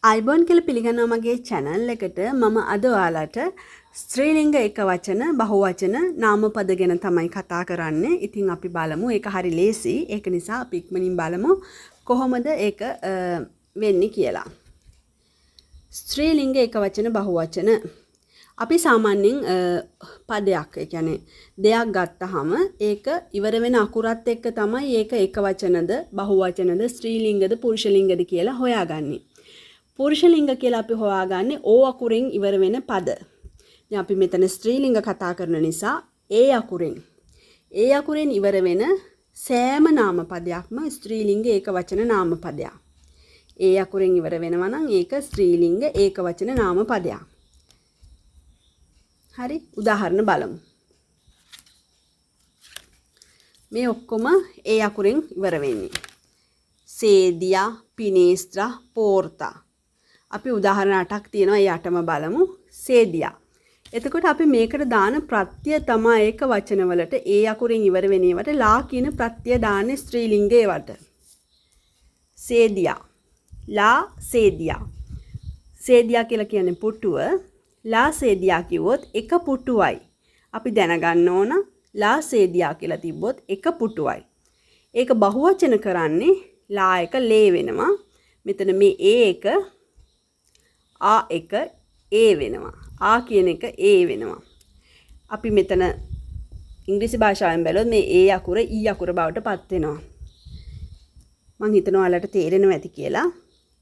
අයිබෝන් කියලා පිළිගන්නවා මගේ channel එකට. මම අද ඔයාලට ස්ත්‍රීලිංග එක වචන බහුවචන නාමපද ගැන තමයි කතා කරන්නේ. ඉතින් අපි බලමු. ඒක හරි ලේසි. ඒක නිසා අපි ඉක්මනින් බලමු කොහොමද ඒක වෙන්නේ කියලා. ස්ත්‍රීලිංග එක වචන බහුවචන. අපි සාමාන්‍යයෙන් පදයක්, ඒ කියන්නේ දෙයක් ගත්තාම ඒක ඉවර වෙන අකුරත් එක්ක තමයි ඒක එක වචනද බහුවචනද ස්ත්‍රීලිංගද පුරුෂලිංගද කියලා හොයාගන්නේ. පුරුෂලිංග කියලා අපි හොයාගන්නේ ඕ අකුරෙන් ඉවර වෙන පද. දැන් අපි මෙතන ස්ත්‍රීලිංග කතා කරන නිසා ඒ අකුරෙන් ඉවර වෙන සෑම නාමපදයක්ම ස්ත්‍රීලිංග ඒක වචන නාමපදයක්. ඒ අකුරෙන් ඉවර වෙනවා නම් ඒක ස්ත්‍රීලිංග ඒක වචන නාමපදයක්. හරි, උදාහරණ බලමු. මේ ඔක්කොම ඒ අකුරෙන් ඉවර වෙන්නේ. සේදියා, පිනේස්ත්‍රා, පෝර්තා. අපි උදාහරණ 8ක් තියෙනවා. ඒ 8ම බලමු. සේදියා. එතකොට අපි මේකට දාන ප්‍රත්‍ය තමයි ඒක වචනවලට ඒ අකුරෙන් ඉවර වෙන ඒවට ලා කියන ප්‍රත්‍ය දාන්නේ ස්ත්‍රීලිංගේ වට. සේදියා. ලා සේදියා. සේදියා කියලා කියන්නේ පුටුව. ලා සේදියා කිව්වොත් එක පුටුවයි. අපි දැනගන්න ඕන ලා සේදියා කියලා තිබ්බොත් එක පුටුවයි. ඒක බහුවචන කරන්නේ ලා එක ලේ වෙනවා. මෙතන මේ ඒ එක ආ එක ඒ වෙනවා. ආ කියන එක ඒ වෙනවා. අපි මෙතන ඉංග්‍රීසි භාෂාවෙන් බැලුවොත් මේ ඒ අකුර ඊ අකුර බවට පත් වෙනවා. මම හිතනවා ඔයාලට තේරෙනවා ඇති කියලා.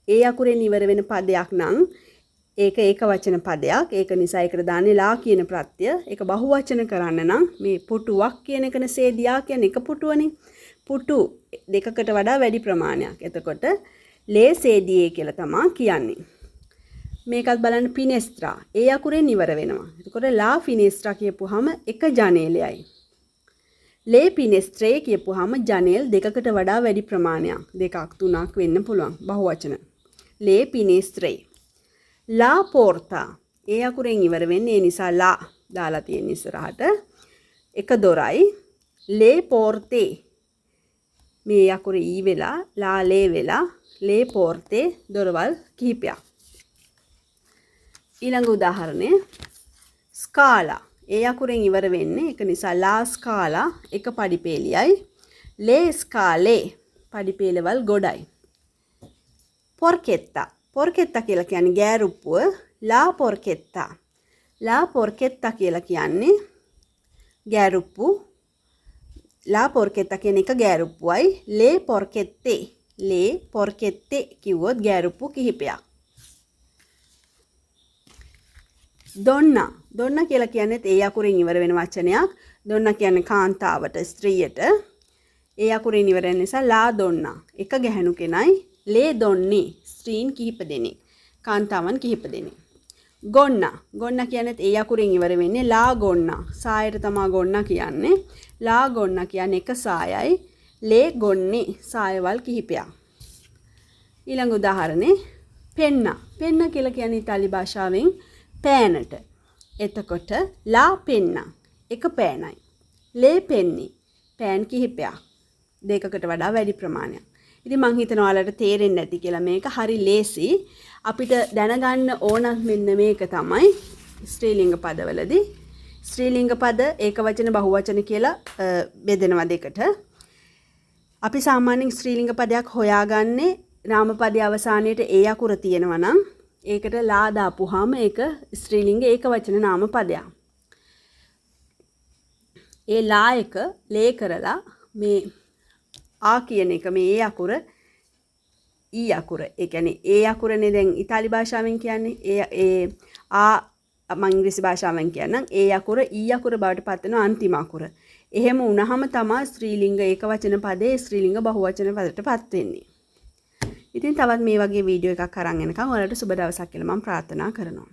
ඒ අකුරෙන් ඉවර වෙන පදයක් නම් ඒක ඒක වචන පදයක්. ඒක නිසා ඒකට දාන්නේ ලා කියන ප්‍රත්‍ය. ඒක බහුවචන කරන්න නම් මේ පුටුවක් කියන එකනේ සේදියා කියන්නේ එක පුටුවනේ. පුටු දෙකකට වඩා වැඩි ප්‍රමාණයක්. එතකොට ලේ සේදියේ කියලා තමයි කියන්නේ. මේකත් බලන්න පිනෙස්ත්‍රා. ඒ අකුරෙන් ඉවර වෙනවා. එතකොට ලා ෆිනෙස්ත්‍රා කියපුවාම එක ජනේලයයි. ලේ පිනෙස්ත්‍රේ කියපුවාම ජනේල් දෙකකට වඩා වැඩි ප්‍රමාණයක්. දෙකක් තුනක් වෙන්න පුළුවන් බහුවචන. ලේ පිනෙස්ත්‍රේ. ලා පෝර්තා. ඒ අකුරෙන් ඉවර වෙන්නේ. ඒ නිසා ලා දාලා තියෙන ඉස්සරහට එක දොරයි. ලේ පෝර්තේ. මේ අකුර ඊ වෙලා ලා ලේ වෙලා ලේ පෝර්තේ දොරවල් කිහිපයක්. ඊළඟ උදාහරණය ස්කාලා. ඒ අකුරෙන් ඉවර වෙන්නේ. ඒක නිසා ලා ස්කාලා එක පඩිපේලියයි. ලේ ස්කාලේ පඩිපේලවල් ගොඩයි. පොර්කෙත්තා. පොර්කෙත්තා කියලා කියන්නේ ගෑරුප්පුව. ලා පොර්කෙත්තා. ලා පොර්කෙත්තා කියලා කියන්නේ ගෑරුප්පු. ලා පොර්කෙත්තා කියන එක ගෑරුප්පුවයි. ලේ පොර්කෙත්තේ. ලේ පොර්කෙත්තේ කිව්වොත් ගෑරුප්පු කිහිපයක්. දොන්නා. දොන්නා කියලා කියන්නේ ඒ අකුරෙන් ඉවර වෙන වචනයක්. දොන්නා කියන්නේ කාන්තාවට, ස්ත්‍රියට. ඒ අකුරෙන් ඉවර වෙන නිසා ලා දොන්නා. එක ගැහණු කෙනයි. ලේ දොන්නේ ස්ත්‍රීන් කිහිප දෙනෙක්. කාන්තාවන් කිහිප දෙනෙක්. ගොන්නා. ගොන්නා කියන්නේ ඒ අකුරෙන් ඉවර වෙන්නේ ලා ගොන්නා. සායට තමයි ගොන්නා කියන්නේ. ලා ගොන්නා කියන්නේ එක සායයි. ලේ ගොන්නේ සායවල් කිහිපයක්. ඊළඟ උදාහරණේ පෙන්නා. පෙන්නා කියලා කියන්නේ ඉතාලි භාෂාවෙන් පෑනට. එතකොට ලා පෙන්නා එක පෑනයි. ලේ පෙන්නේ පෑන් කිහිපයක්. දෙකකට වඩා වැඩි ප්‍රමාණයක්. ඉතින් මං හිතනවා ඔයාලට තේරෙන්නේ නැති කියලා. මේක හරි ලේසි. අපිට දැනගන්න ඕන මෙන්න මේක තමයි ස්ත්‍රීලිංග පදවලදී. ස්ත්‍රීලිංග පද ඒක වචන බහුවචන කියලා බෙදෙනවා දෙකට. අපි සාමාන්‍යයෙන් ස්ත්‍රීලිංග පදයක් හොයාගන්නේ නාමපදයේ අවසානයේට ඒ අකුර තියෙනවා නම් ඒකට ලා දාපුවාම ඒක ස්ත්‍රීලිංග ඒක වචන නාමපදයක්. ඒ ලා එක ලේ කරලා මේ ආ කියන එක මේ ඒ අකුර ඊ අකුර. ඒ කියන්නේ ඒ අකුරනේ දැන් ඉතාලි භාෂාවෙන් කියන්නේ ඒ ආ මම ඉංග්‍රීසි භාෂාවෙන් කියනනම් ඒ අකුර ඊ අකුර බවට පත් වෙන අන්තිම අකුර. එහෙම වුණාම තමයි ස්ත්‍රීලිංග ඒක වචන පදේ ස්ත්‍රීලිංග බහුවචන පදයට පත් වෙන්නේ. ඉතින් තවත් මේ වගේ වීඩියෝ එකක් අරන් එනකම් ඔයාලට සුබ දවසක් කියලා මම ප්‍රාර්ථනා කරනවා.